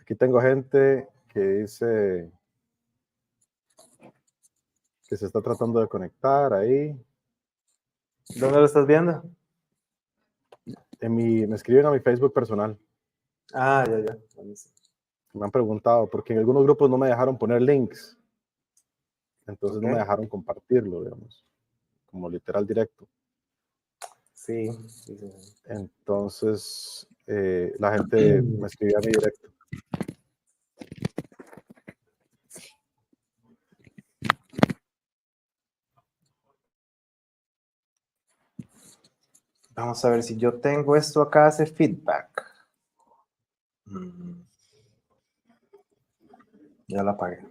Aquí tengo gente que dice que se está tratando de conectar ahí. ¿Dónde lo estás viendo? Me escriben a mi Facebook personal. Ah, ya. Me han preguntado, porque en algunos grupos no me dejaron poner links. Entonces no me Ok. dejaron compartirlo, digamos, como literal directo. Sí. Entonces la gente me escribía a mi directo. Vamos a ver si yo tengo esto acá, hace feedback. Ya la apagué.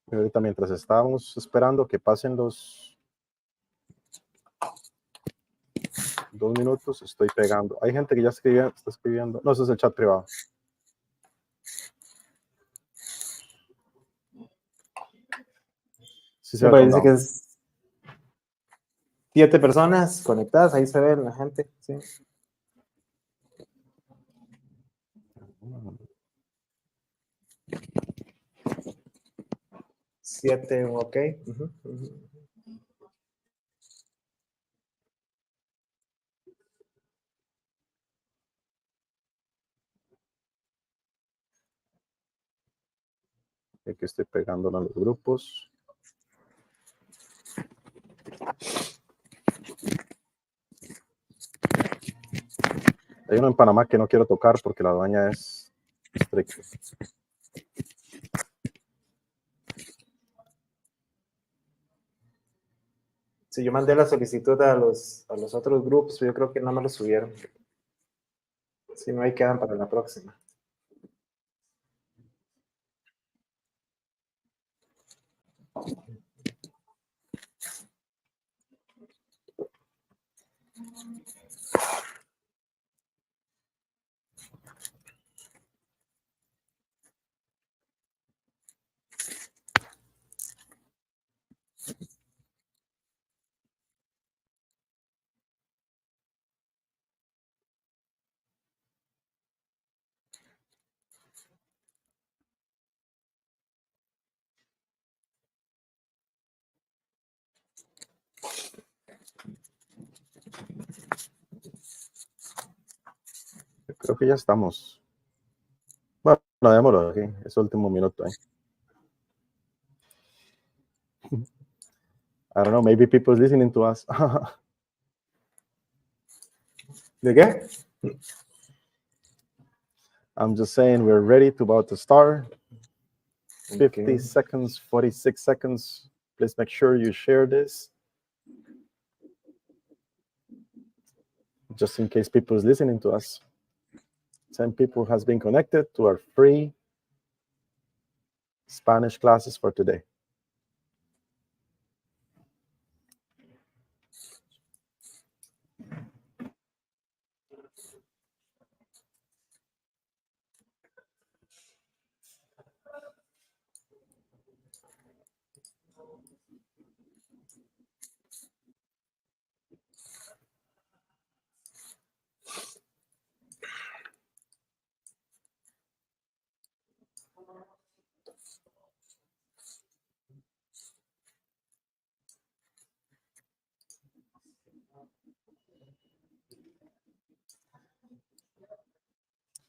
Y ahorita mientras estábamos esperando que pasen los 2 minutos, estoy pegando. Hay gente que ya está escribiendo. No, ese es el chat privado. Sí, Me parece que es 7 personas conectadas, ahí se ve la gente. Sí. Siete, ok. Que estoy pegando a los grupos. Hay uno en Panamá que no quiero tocar porque la dueña es estricta. Sí, yo mandé la solicitud a los otros grupos, yo creo que no me lo subieron. Si no, ahí quedan para la próxima. Creo que ya estamos. Bueno, démoslo aquí, es el último minuto. I don't know, maybe people's listening to us. ¿De qué? I'm just saying we're ready to about to start. 50 Okay. seconds, 46 seconds. Please make sure you share this. Just in case people is listening to us. 10 people has been connected to our free Spanish classes for today.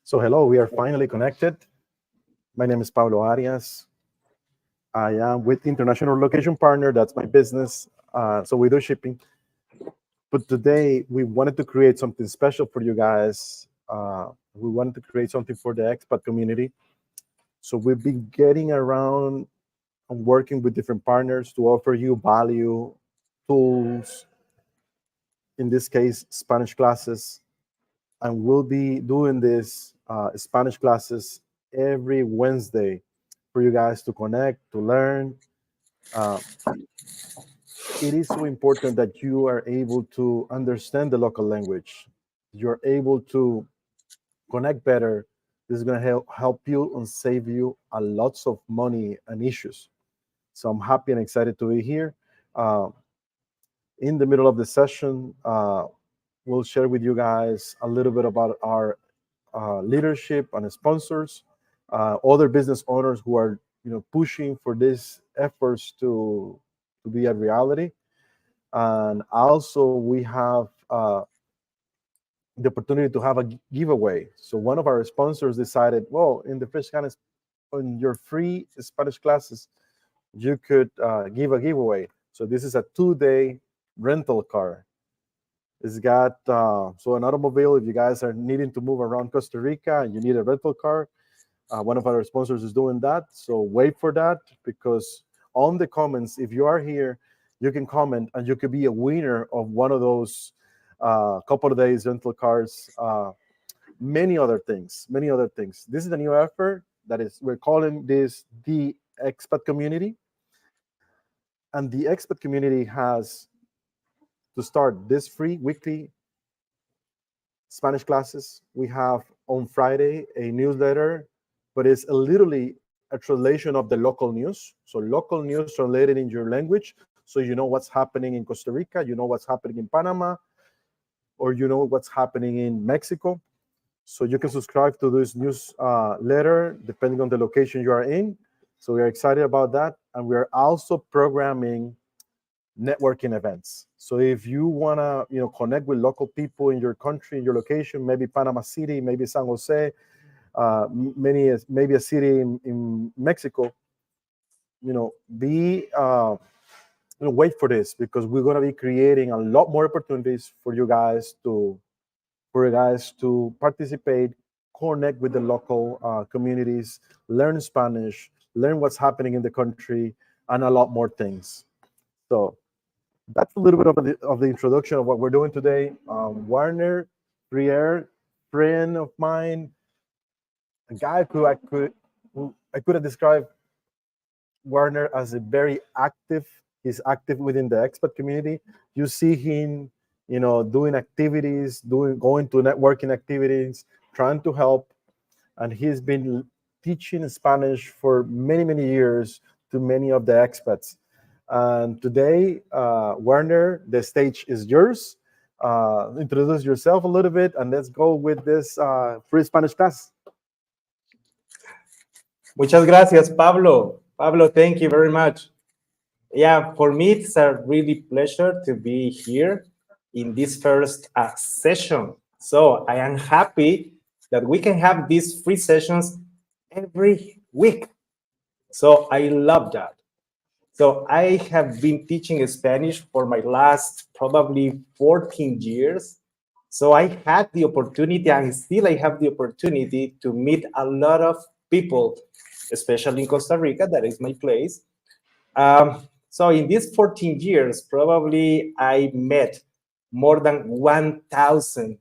So hello, we are finally connected. My name is Pablo Arias. I am with International Location Partner. That's my business. So we do shipping. But today we wanted to create something special for you guys. We wanted to create something for the expat community. So we've been getting around and working with different partners to offer you value, tools, in this case, Spanish classes. And we'll be doing this Spanish classes every Wednesday for you guys to connect, to learn, Uh, it is so important that you are able to understand the local language. You're able to connect better. This is going to help you and save you a lots of money and issues. So I'm happy and excited to be here. Uh, in the middle of the session, we'll share with you guys a little bit about our leadership and sponsors, other business owners who are pushing for these efforts to be a reality. And also we have the opportunity to have a giveaway. So one of our sponsors decided, well, in the first kind of on your free Spanish classes, you could give a giveaway. So this is a 2-day rental car. It's got so an automobile. If you guys are needing to move around Costa Rica and you need a rental car, one of our sponsors is doing that. So wait for that, because on the comments, if you are here, you can comment and you could be a winner of one of those couple of days rental cars. Many other things, many other things. This is a new effort that is, we're calling this the Expat Community. And the Expat Community has to start this free weekly Spanish classes. We have on Friday a newsletter, but it's literally a translation of the local news. So local news translated in your language, so you know what's happening in Costa Rica, you know what's happening in Panama, or you know what's happening in Mexico. So you can subscribe to this newsletter depending on the location you are in. So we are excited about that, and we are also programming networking events. So if you want to, connect with local people in your country, in your location, maybe Panama City, maybe San Jose, maybe a city in Mexico, be wait for this, because we're going to be creating a lot more opportunities for you guys to participate, connect with the local communities, learn Spanish, learn what's happening in the country, and a lot more things. So that's a little bit of the introduction of what we're doing today. Wagner, Briere, friend of mine, a guy who I could have described Wagner as a very active. He's active within the expat community. You see him, doing activities, going to networking activities, trying to help, and he's been teaching Spanish for many, many years to many of the expats. And today, Wagner, the stage is yours. Introduce yourself a little bit, and let's go with this free Spanish class. Muchas gracias, Pablo. Pablo, thank you very much. Yeah, for me, it's a really pleasure to be here in this first session. So I am happy that we can have these free sessions every week. So I love that. So I have been teaching Spanish for my last probably 14 years. So I had the opportunity, and still I have the opportunity, to meet a lot of people, especially in Costa Rica, that is my place. So in these 14 years, probably I met more than 1,000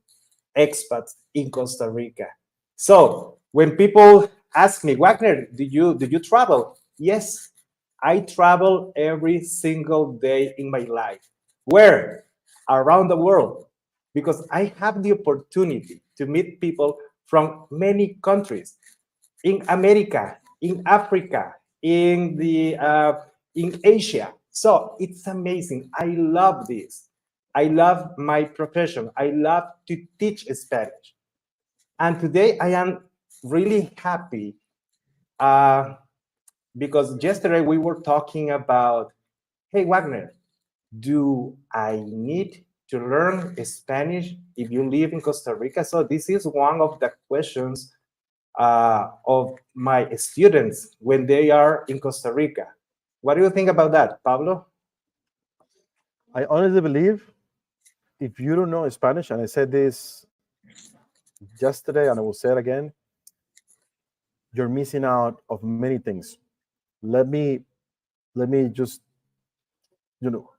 expats in Costa Rica. So when people ask me, Wagner, do you travel? Yes, I travel every single day in my life. Where? Around the world. Because I have the opportunity to meet people from many countries, in America, in Africa, in Asia. So it's amazing. I love this. I love my profession. I love to teach Spanish. And today I am really happy uh, because yesterday we were talking about, hey, Wagner, do I need to learn Spanish if you live in Costa Rica? So this is one of the questions of my students when they are in Costa Rica. What do you think about that, Pablo? I honestly believe if you don't know Spanish, and I said this yesterday and I will say it again, you're missing out of many things. Let me just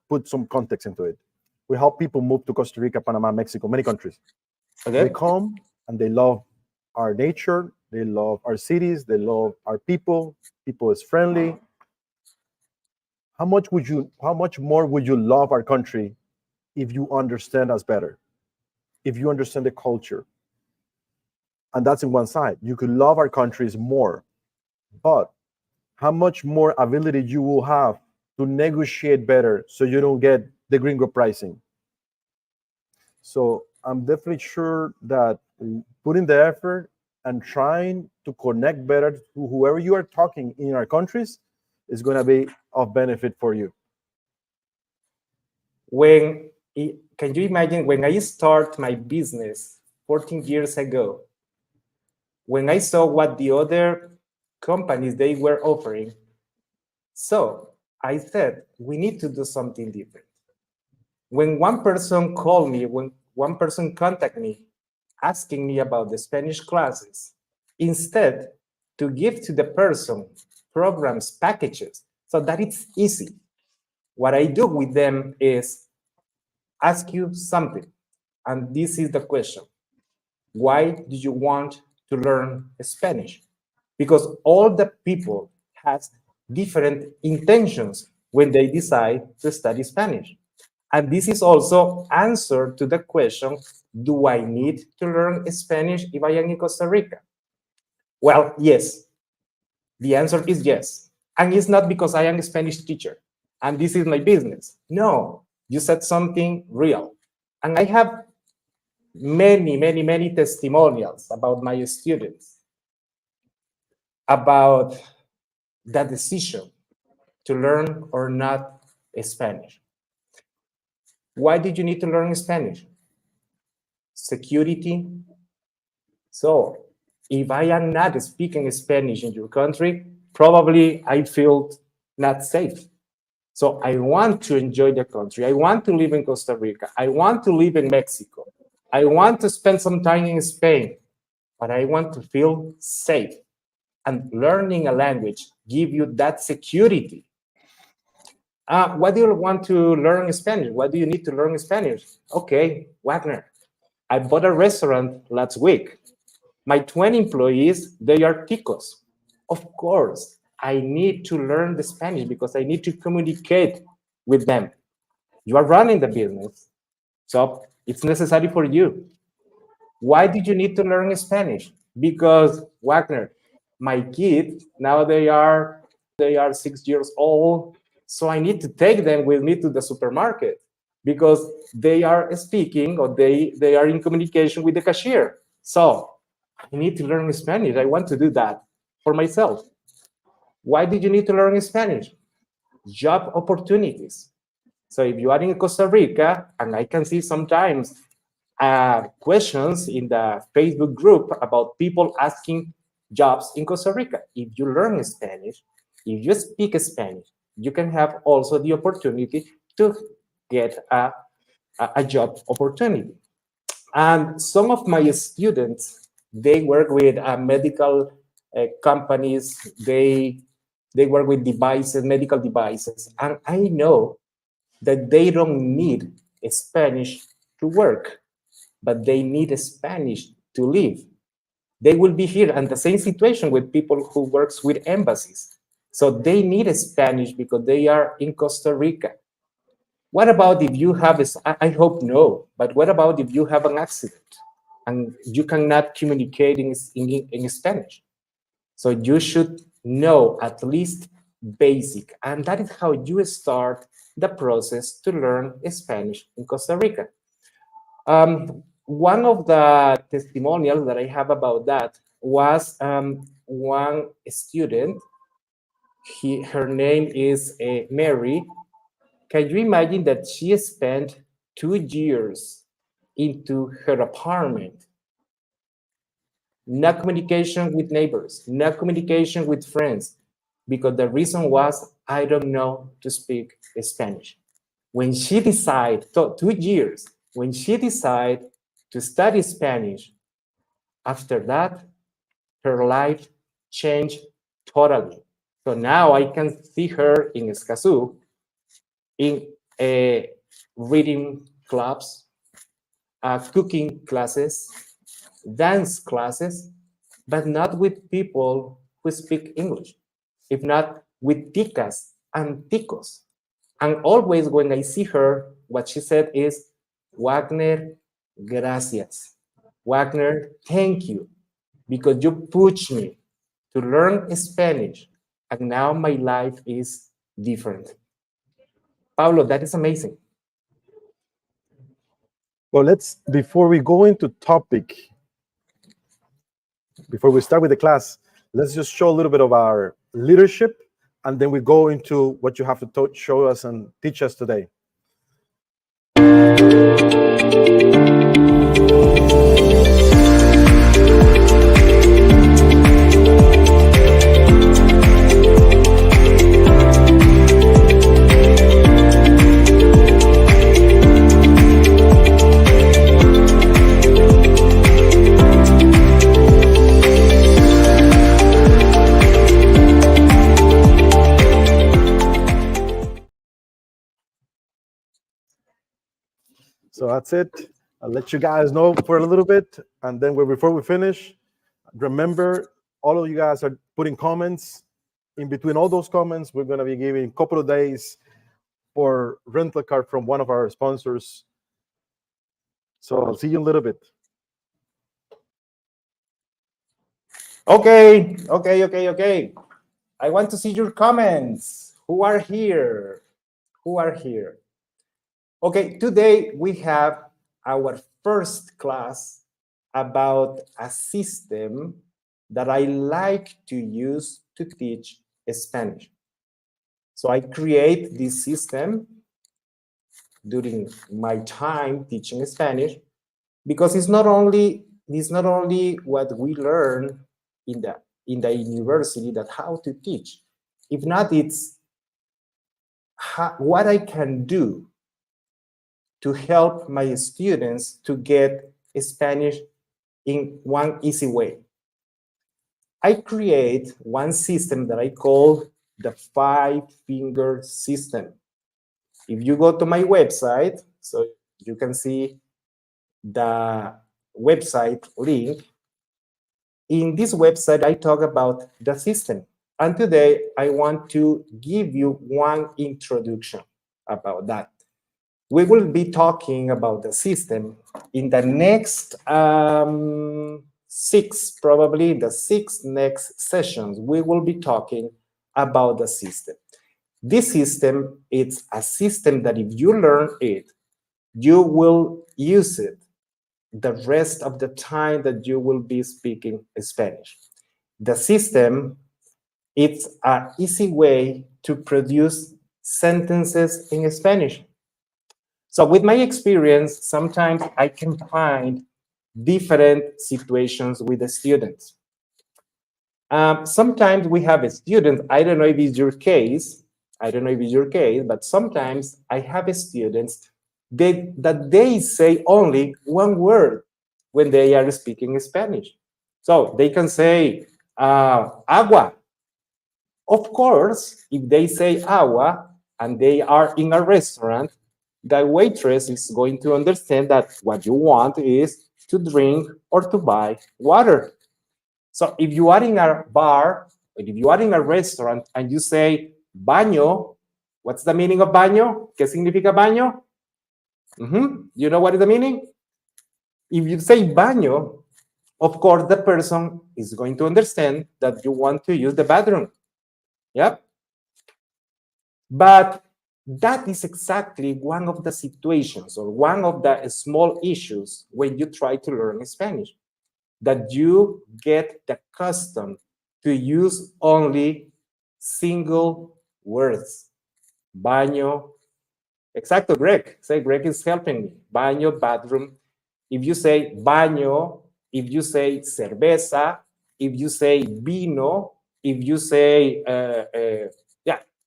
put some context into it. We help people move to Costa Rica, Panama, Mexico, many countries. They Okay. come and they love our nature, they love our cities, they love our people. People is friendly. how much more would you love our country if you understand us better, if you understand the culture? And that's in one side. You could love our countries more, but how much more ability you will have to negotiate better so you don't get the gringo pricing. So I'm definitely sure that putting the effort and trying to connect better to whoever you are talking in our countries is going to be of benefit for you. Can you imagine when I start my business 14 years ago, when I saw what the other companies they were offering? So I said, we need to do something different. When one person called me, when one person contacted me, asking me about the Spanish classes, instead to give to the person programs, packages, so that it's easy, what I do with them is ask you something. And this is the question. Why do you want to learn Spanish? Because all the people has different intentions when they decide to study Spanish. And this is also answer to the question, do I need to learn Spanish if I am in Costa Rica? Well, yes. The answer is yes. And it's not because I am a Spanish teacher and this is my business. No, you said something real. And I have many testimonials about my students about the decision to learn or not Spanish. Why did you need to learn Spanish? Security. So if I am not speaking Spanish in your country, probably I feel not safe. So I want to enjoy the country. I want to live in Costa Rica. I want to live in Mexico. I want to spend some time in Spain, but I want to feel safe. And learning a language gives you that security. Why do you want to learn Spanish? Why do you need to learn Spanish? Okay, Wagner. I bought a restaurant last week. My 20 employees, they are ticos. Of course, I need to learn the Spanish because I need to communicate with them. You are running the business, so it's necessary for you. Why did you need to learn Spanish? Because Wagner, my kids, now they are 6 years old, so I need to take them with me to the supermarket because they are speaking or they are in communication with the cashier. So I need to learn Spanish. I want to do that for myself. Why did you need to learn Spanish? Job opportunities. So if you are in Costa Rica, and I can see sometimes questions in the Facebook group about people asking jobs in Costa Rica. If you learn Spanish, if you speak Spanish, you can have also the opportunity to get a job opportunity. And some of my students, they work with medical companies. They work with devices, medical devices. And I know that they don't need Spanish to work, but they need Spanish to live. They will be here and the same situation with people who works with embassies. So they need Spanish because they are in Costa Rica. What about if you have, I hope no, but what about if you have an accident and you cannot communicate in Spanish? So you should know at least basic, and that is how you start the process to learn Spanish in Costa Rica. One of the testimonials that I have about that was one student. Her name is Mary. Can you imagine that she spent 2 years into her apartment? No communication with neighbors, no communication with friends, because the reason was, I don't know to speak Spanish. When she decided, 2 years, when she decided to study Spanish, after that, her life changed totally. So now I can see her in Escazú, in reading clubs, cooking classes, dance classes, but not with people who speak English, if not with ticas and ticos. And always when I see her, what she said is, Wagner, gracias. Wagner, thank you, because you pushed me to learn Spanish, and now my life is different. Pablo, that is amazing. Well, before we go into topic, before we start with the class, let's just show a little bit of our leadership, and then we go into what you have to show us and teach us today. So that's it. I'll let you guys know for a little bit. And then before we finish, remember, all of you guys are putting comments. In between all those comments, we're going to be giving a couple of days for rental car from one of our sponsors. So I'll see you in a little bit. Okay. I want to see your comments. Who are here? Okay, today we have our first class about a system that I like to use to teach Spanish. So I create this system during my time teaching Spanish, because it's not only what we learn in the university, that how to teach. If not, it's what I can do to help my students to get Spanish in one easy way. I create one system that I call the 5-finger system. If you go to my website, so you can see the website link. In this website, I talk about the system. And today, I want to give you one introduction about that. We will be talking about the system in the next the 6 next sessions. We will be talking about the system. This system, it's a system that if you learn it, you will use it the rest of the time that you will be speaking Spanish. The system, it's an easy way to produce sentences in Spanish. So with my experience, sometimes I can find different situations with the students. Sometimes we have a student, I don't know if it's your case, but sometimes I have students that they say only one word when they are speaking Spanish. So they can say agua. Of course, if they say agua and they are in a restaurant, the waitress is going to understand that what you want is to drink or to buy water. So if you are in a bar, or if you are in a restaurant and you say baño, what's the meaning of baño? ¿Qué significa baño? You know what is the meaning? If you say baño, of course, the person is going to understand that you want to use the bathroom. Yep. But that is exactly one of the situations or one of the small issues when you try to learn Spanish, that you get the custom to use only single words. Baño. Exacto, Greg. Say, Greg is helping me. Baño, bathroom. If you say baño, if you say cerveza, if you say vino, if you say,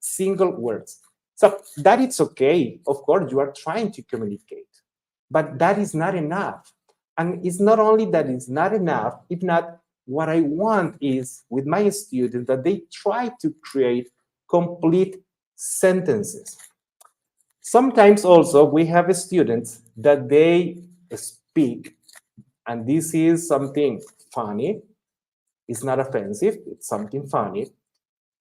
single words. So that is okay. Of course, you are trying to communicate, but that is not enough. And it's not only that it's not enough, if not, what I want is with my students that they try to create complete sentences. Sometimes also we have students that they speak, and this is something funny. It's not offensive, it's something funny.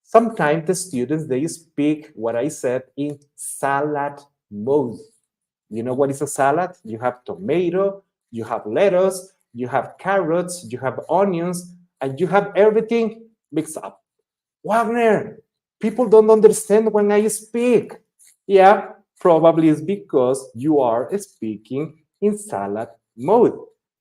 Sometimes the students, they speak what I said in salad mode. You know what is a salad? You have tomato, you have lettuce, you have carrots, you have onions, and you have everything mixed up. Wagner, people don't understand when I speak. Yeah, probably it's because you are speaking in salad mode.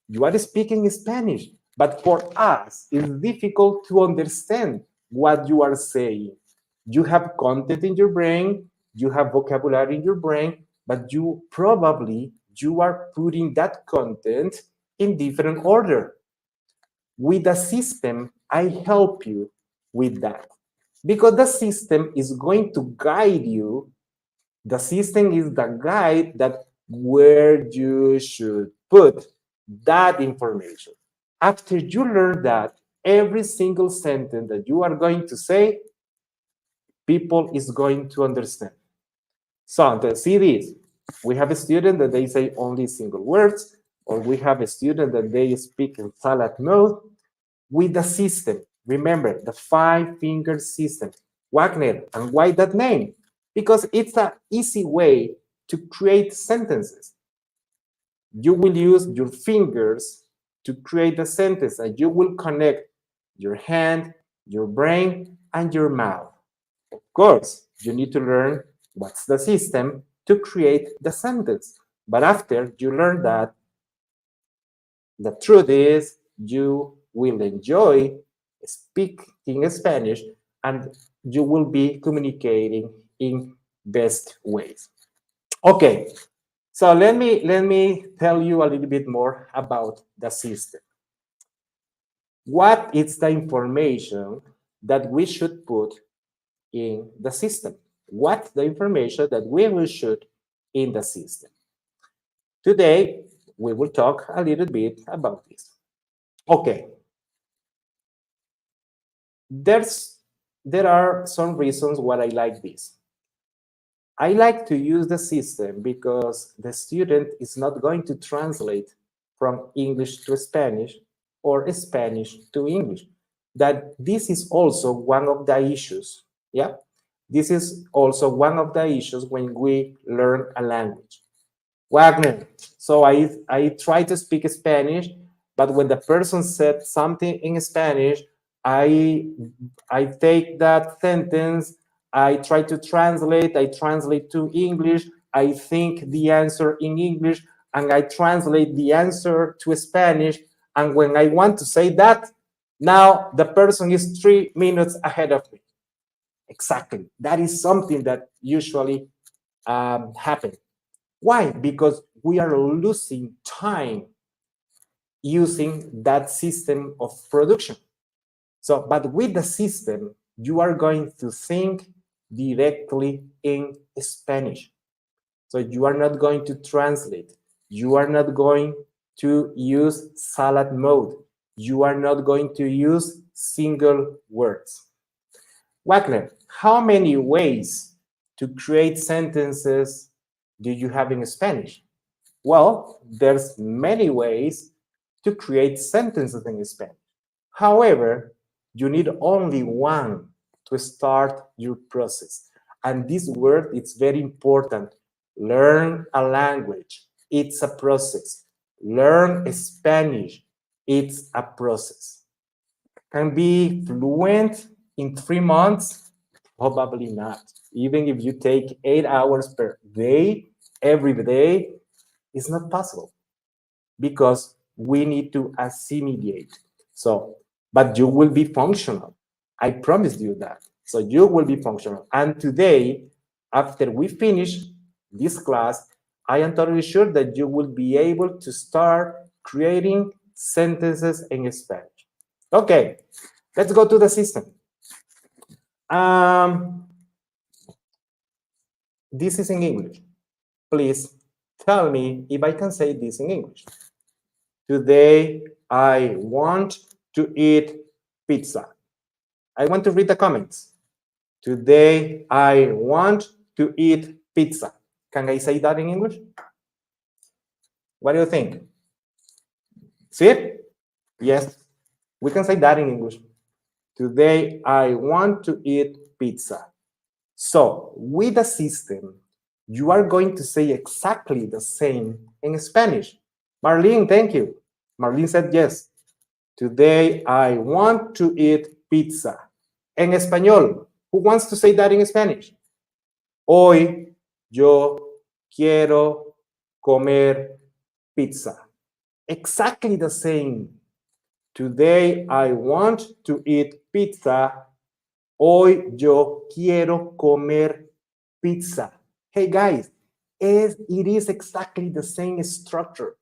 You are speaking Spanish, but for us, it's difficult to understand what you are saying. You have content in your brain, you have vocabulary in your brain, but you are putting that content in different order. With the system, I help you with that because the system is going to guide you. The system is the guide that where you should put that information. After you learn that, every single sentence that you are going to say, people is going to understand. So see this. We have a student that they say only single words, or we have a student that they speak in salad mode. With the system, remember the 5-finger system, Wagner. And why that name? Because it's an easy way to create sentences. You will use your fingers to create a sentence, and you will connect your hand, your brain, and your mouth. Of course, you need to learn what's the system to create the sentence. But after you learn that, the truth is you will enjoy speaking Spanish and you will be communicating in best ways. Okay, so let me tell you a little bit more about the system. What is the information that we should put in the system? What's the information that we will shoot in the system? Today, we will talk a little bit about this. Okay. There are some reasons why I like this. I like to use the system because the student is not going to translate from English to Spanish or Spanish to English. That this is also one of the issues. Yeah, this is also one of the issues when we learn a language. Wagner. So I try to speak Spanish, but when the person said something in Spanish, I I take that sentence, I try to translate, I translate to English, I think the answer in English, and I translate the answer to Spanish. And when I want to say that, now the person is 3 minutes ahead of me. Exactly. That is something that usually happens. Why? Because we are losing time using that system of production. So, but with the system, you are going to think directly in Spanish. So you are not going to translate. You are not going to use salad mode. You are not going to use single words. Wagner, how many ways to create sentences do you have in Spanish? Well, there's many ways to create sentences in Spanish. However, you need only one to start your process. And this word is very important. Learn a language. It's a process. Learn Spanish. It's a process. Can be fluent in 3 months? Probably not. Even if you take 8 hours per day, every day, it's not possible because we need to assimilate. So, but you will be functional. I promise you that. So you will be functional. And today, after we finish this class, I am totally sure that you will be able to start creating sentences in Spanish. Okay, let's go to the system. This is in English. Please tell me if I can say this in English. Today, I want to eat pizza. I want to read the comments. Today, I want to eat pizza. Can I say that in English? What do you think? See it? Yes, we can say that in English. Today, I want to eat pizza. So, with the system, you are going to say exactly the same in Spanish. Marlene, thank you. Marlene said yes. Today, I want to eat pizza. En español, who wants to say that in Spanish? Hoy yo quiero comer pizza. Exactly the same. Today I want to eat pizza. Hoy yo quiero comer pizza. Hey guys, it is exactly the same structure.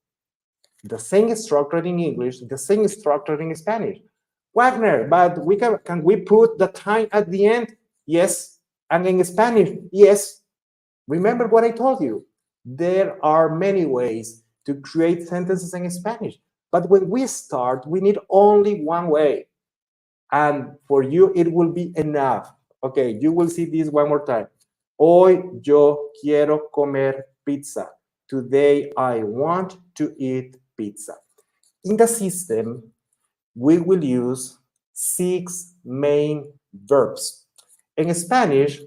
The same structure in English, the same structure in Spanish. Wagner, but can we put the time at the end? Yes. And in Spanish, yes. Remember what I told you. There are many ways to create sentences in Spanish. But when we start, we need only one way. And for you, it will be enough. Okay, you will see this one more time. Hoy yo quiero comer pizza. Today I want to eat pizza. In the system, we will use 6 main verbs. In Spanish,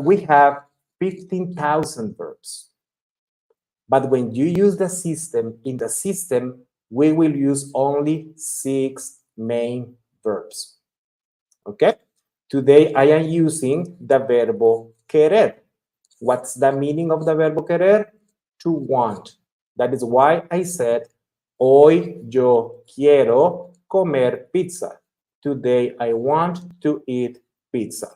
we have 15,000 verbs. But when you use the system, in the system, we will use only 6 main verbs. Okay? Today, I am using the verbo querer. What's the meaning of the verbo querer? To want. That is why I said, hoy yo quiero comer pizza. Today, I want to eat pizza.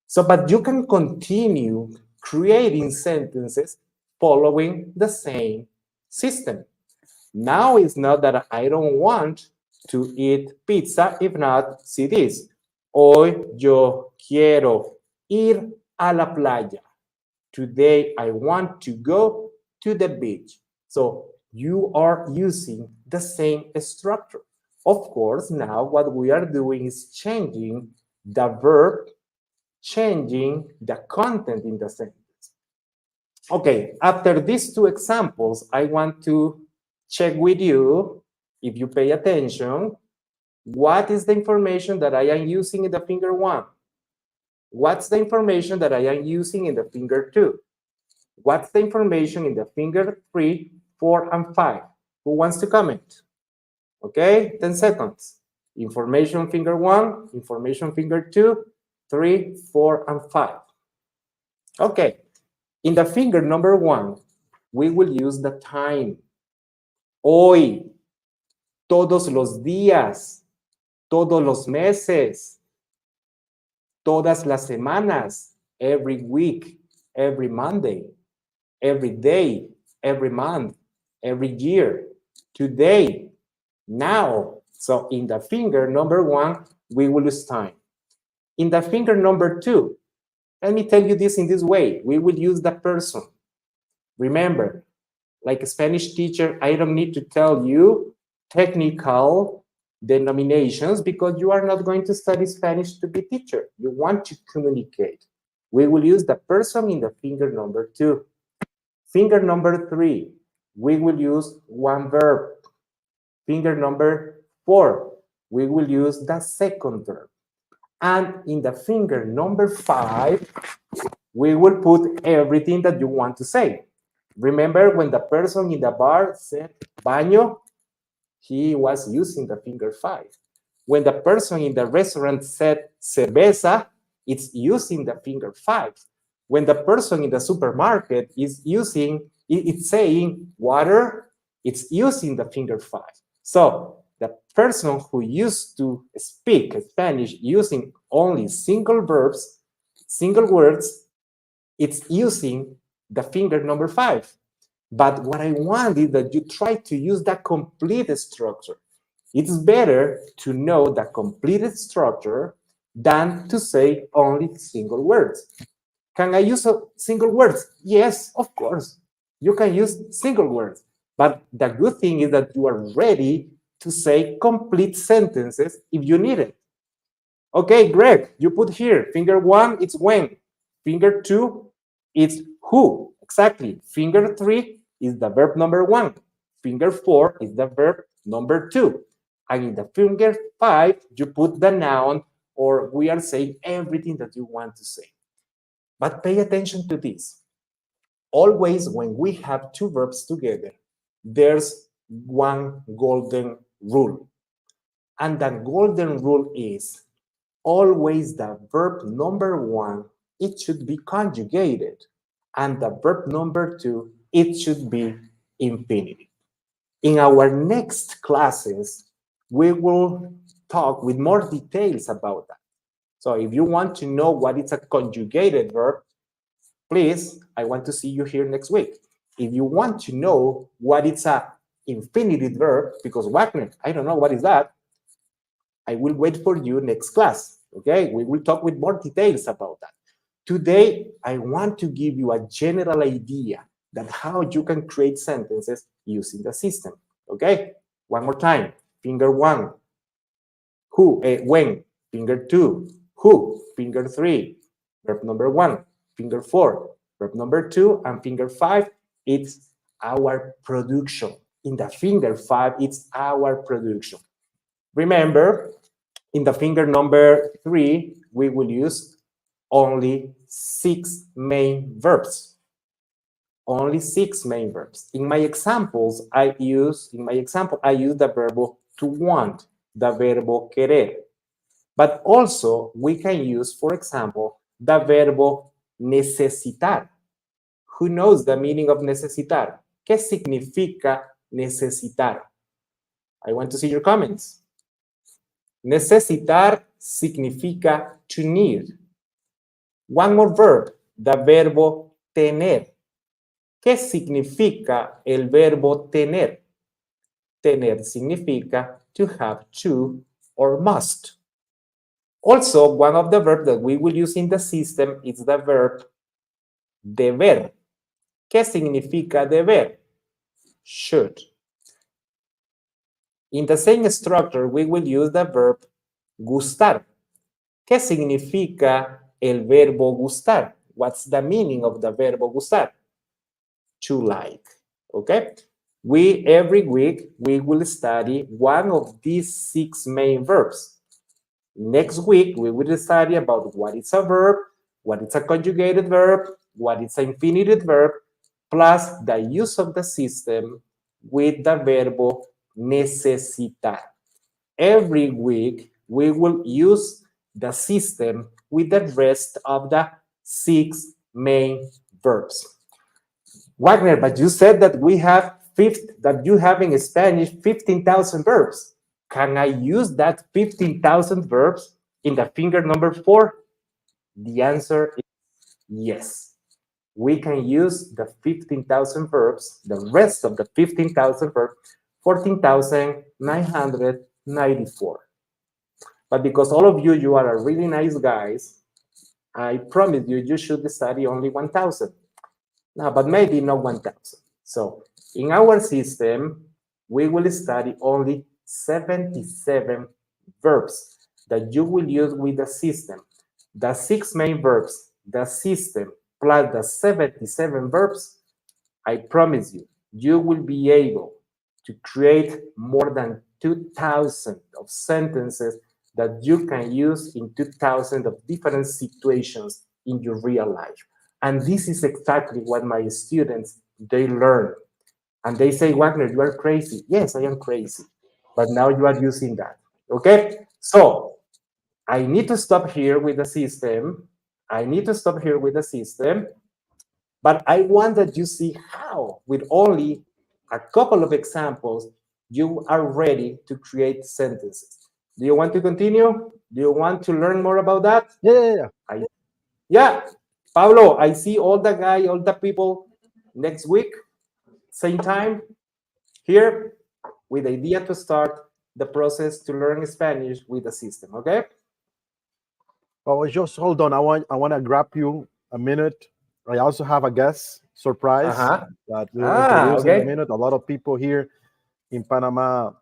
So, but you can continue creating sentences following the same system. Now it's not that I don't want to eat pizza. If not, see this. Hoy yo quiero ir a la playa. Today I want to go to the beach. So you are using the same structure. Of course, now what we are doing is changing the verb, changing the content in the sentence. Okay, after these 2 examples, I want to check with you, if you pay attention, what is the information that I am using in the finger 1? What's the information that I am using in the finger 2? What's the information in the finger 3, 4, and 5? Who wants to comment? Okay, 10 seconds. Information finger 1, information finger 2, 3, 4, and 5. Okay, in the finger number 1, we will use the time. Hoy, todos los días, todos los meses, todas las semanas, every week, every Monday, every day, every month, every year, today, now. So in the finger number 1, we will use time. In the finger number 2, let me tell you this in this way. We will use the person. Remember, like a Spanish teacher, I don't need to tell you technical denominations because you are not going to study Spanish to be teacher. You want to communicate. We will use the person in the finger number 2. Finger number 3, we will use one verb. Finger number 4, we will use the second verb. And in the finger number 5, we will put everything that you want to say. Remember when the person in the bar said baño, he was using the finger 5. When the person in the restaurant said cerveza, it's using the finger 5. When the person in the supermarket is it's saying water, it's using the finger 5. So the person who used to speak Spanish using only single verbs, single words, it's using the finger number 5. But what I want is that you try to use the complete structure. It's better to know the complete structure than to say only single words. Can I use single words? Yes, of course. You can use single words. But the good thing is that you are ready to say complete sentences if you need it. Okay, Greg, you put here, finger 1, it's when. Finger 2, it's who. Exactly. Finger 3 is the verb number 1. Finger 4 is the verb number 2. And in the finger 5, you put the noun, or we are saying everything that you want to say. But pay attention to this. Always when we have two verbs together, there's one golden rule. And the golden rule is always the verb number 1, it should be conjugated. And the verb number 2, it should be infinitive. In our next classes, we will talk with more details about that. So if you want to know what is a conjugated verb, please, I want to see you here next week. If you want to know what is a infinitive verb, because Wagner, I don't know what is that, I will wait for you next class, okay? We will talk with more details about that. Today, I want to give you a general idea that how you can create sentences using the system, okay? One more time, finger 1, who, when, finger 2, who, finger 3, verb number 1, finger 4, verb number 2, and finger 5, it's our production. In the finger 5, it's our production. Remember, in the finger number 3, we will use only 6 main verbs. Only 6 main verbs. In my examples, I use the verbo to want, the verbo querer. But also, we can use, for example, the verbo necesitar. Who knows the meaning of necesitar? ¿Qué significa necesitar? I want to see your comments. Necesitar significa to need. One more verb, the verbo tener. ¿Qué significa el verbo tener? Tener significa to have to or must. Also, one of the verbs that we will use in the system is the verb deber. ¿Qué significa deber? Should. In the same structure, we will use the verb gustar. ¿Qué significa el verbo gustar? What's the meaning of the verbo gustar? To like, okay? Every week, we will study one of these 6 main verbs. Next week, we will study about what is a verb, what is a conjugated verb, what is an infinitive verb, plus the use of the system with the verbo necesitar. Every week, we will use the system with the rest of the 6 main verbs. Wagner, but you said that you have in Spanish 15,000 verbs. Can I use that 15,000 verbs in the finger number 4? The answer is yes. We can use the 15,000 verbs, the rest of the 15,000 verbs, 14,994. But because all of you are really nice guys, I promise you should study only 1,000. No, but maybe not 1,000. So in our system, we will study only 77 verbs that you will use with the system. The 6 main verbs, the system, plus the 77 verbs, I promise you will be able to create more than 2,000 of sentences that you can use in 2,000 of different situations in your real life. And this is exactly what my students, they learn. And they say, Wagner, you are crazy. Yes, I am crazy. But now you are using that. Okay? So I need to stop here with the system. But I want that you see how, with only a couple of examples, you are ready to create sentences. Do you want to continue? Do you want to learn more about that? Yeah. Yeah. Pablo, I see all the people next week, same time, here, with the idea to start the process to learn Spanish with the system, okay? Oh, just hold on. I want to grab you a minute. I also have a guest surprise that we will introduce in a minute. A lot of people here in Panama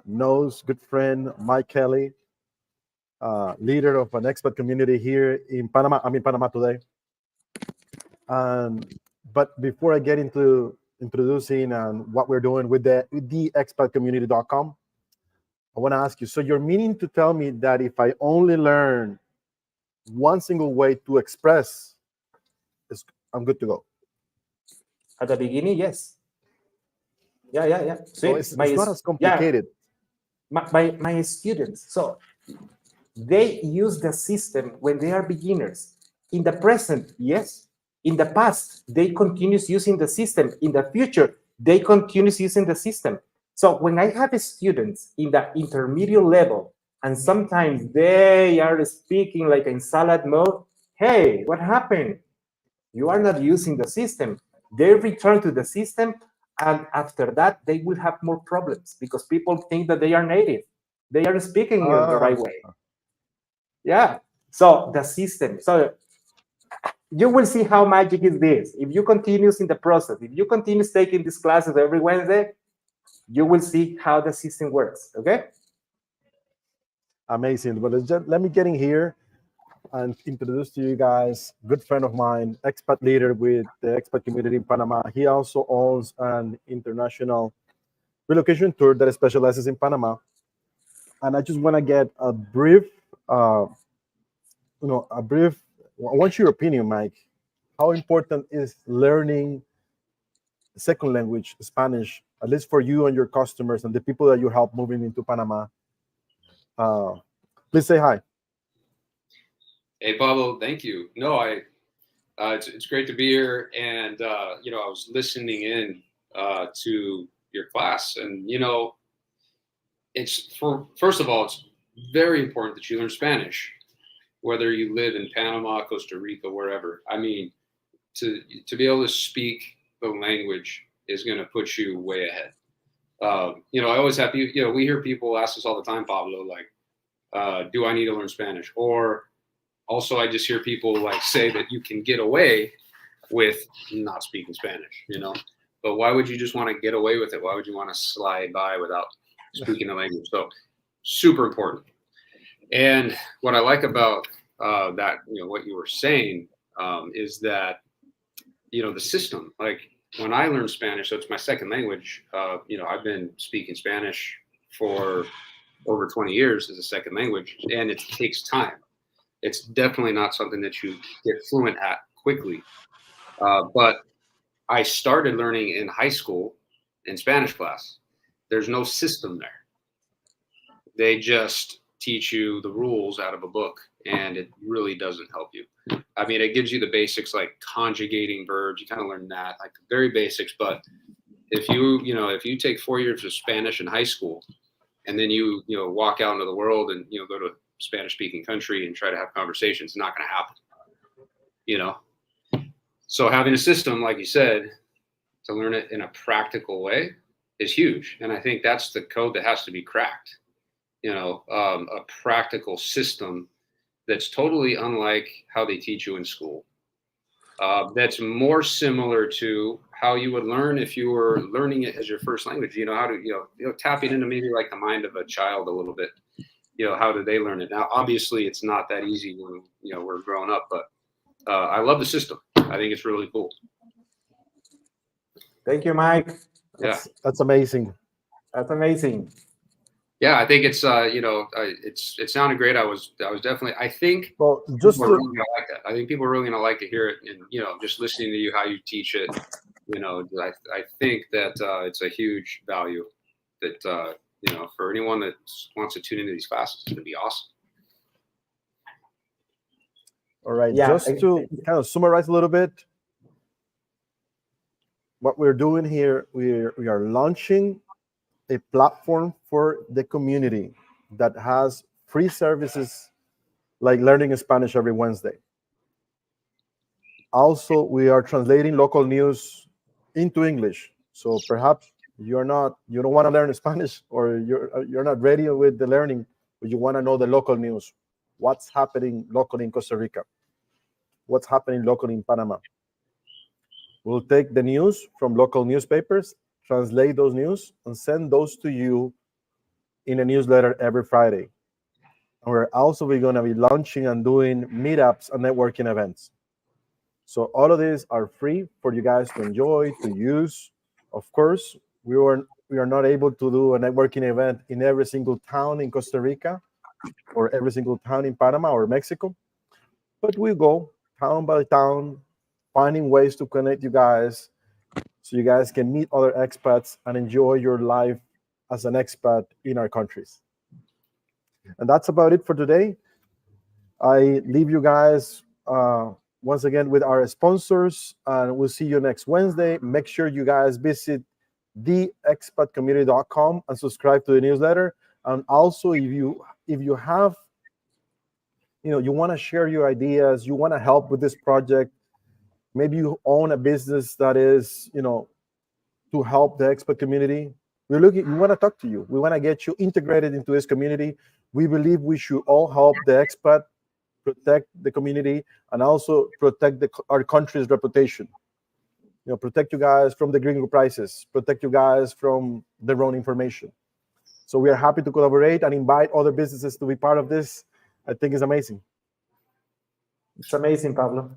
knows good friend Mike Kelly, leader of an expat community here in Panama. I'm in Panama today. But before I get into introducing and what we're doing with the expatcommunity.com, I want to ask you, so you're meaning to tell me that if I only learn one single way to express, I'm good to go? At the beginning, yes. Yeah. So See, it's not as complicated. my students. So they use the system when they are beginners. In the present, yes. In the past, they continue using the system. In the future, they continue using the system. So when I have students in the intermediate level, and sometimes they are speaking like in salad mode, hey, what happened? You are not using the system. They return to the system, and after that, they will have more problems because people think that they are native. They are speaking in the right way. Yeah. So the system. So you will see how magic is this. If you continue in the process, if you continue taking these classes every Wednesday, you will see how the system works. Okay. Amazing. But let me get in here and introduce to you guys good friend of mine, expat leader with the expat community in Panama. He also owns an international relocation tour that specializes in Panama. And I just want to get a brief, uh, I want your opinion, Mike. How important is learning second language, Spanish, at least for you and your customers and the people that you help moving into Panama? Please say hi. Hey, Pablo, thank you. No, it's great to be here. And, I was listening in to your class. And, first of all, it's very important that you learn Spanish, whether you live in Panama, Costa Rica, wherever. I mean, to be able to speak the language is going to put you way ahead. I always have people, we hear people ask us all the time, Pablo, like, do I need to learn Spanish? Or also, I just hear people like say that you can get away with not speaking Spanish, but why would you just want to get away with it? Why would you want to slide by without speaking the language? So super important. And what I like about that, what you were saying is that, the system, like when I learned Spanish, so it's my second language, I've been speaking Spanish for over 20 years as a second language, and it takes time. It's definitely not something that you get fluent at quickly. But I started learning in high school in Spanish class. There's no system there. They just teach you the rules out of a book, and it really doesn't help you. I mean, it gives you the basics like conjugating verbs. You kind of learn that, like the very basics. But if you take 4 years of Spanish in high school, and then you walk out into the world and go to a Spanish-speaking country and try to have conversations, it's not going to happen. So having a system, like you said, to learn it in a practical way is huge, and I think that's the code that has to be cracked. A practical system that's totally unlike how they teach you in school. That's more similar to how you would learn if you were learning it as your first language. How to tapping into maybe like the mind of a child a little bit. How do they learn it? Now, obviously, it's not that easy when we're growing up, but I love the system. I think it's really cool. Thank you, Mike. That's amazing. That's amazing. Yeah, I think it's it sounded great. I was definitely. I think just people are really gonna like that. I think people are really gonna like to hear it, and just listening to you how you teach it. I think that it's a huge value that for anyone that wants to tune into these classes, it's gonna be awesome. All right, just to kind of summarize a little bit, what we're doing here, we are launching a platform for the community that has free services like learning Spanish every Wednesday. Also, we are translating local news into English. So perhaps you don't want to learn Spanish, or you're not ready with the learning, but you want to know the local news. What's happening locally in Costa Rica? What's happening locally in Panama? We'll take the news from local newspapers, translate those news, and send those to you in a newsletter every Friday. And we're also going to be launching and doing meetups and networking events. So all of these are free for you guys to enjoy, to use. Of course, we we are not able to do a networking event in every single town in Costa Rica or every single town in Panama or Mexico, but we go town by town, finding ways to connect you guys so you guys can meet other expats and enjoy your life as an expat in our countries. And that's about it for today. I leave you guys once again with our sponsors, and we'll see you next Wednesday. Make sure you guys visit theexpatcommunity.com and subscribe to the newsletter. And also, if you have, you want to share your ideas, you want to help with this project, maybe you own a business that is, to help the expat community. We want to talk to you. We want to get you integrated into this community. We believe we should all help the expat protect the community and also protect our country's reputation. Protect you guys from the gringo prices, protect you guys from the wrong information. So we are happy to collaborate and invite other businesses to be part of this. I think it's amazing. It's amazing, Pablo.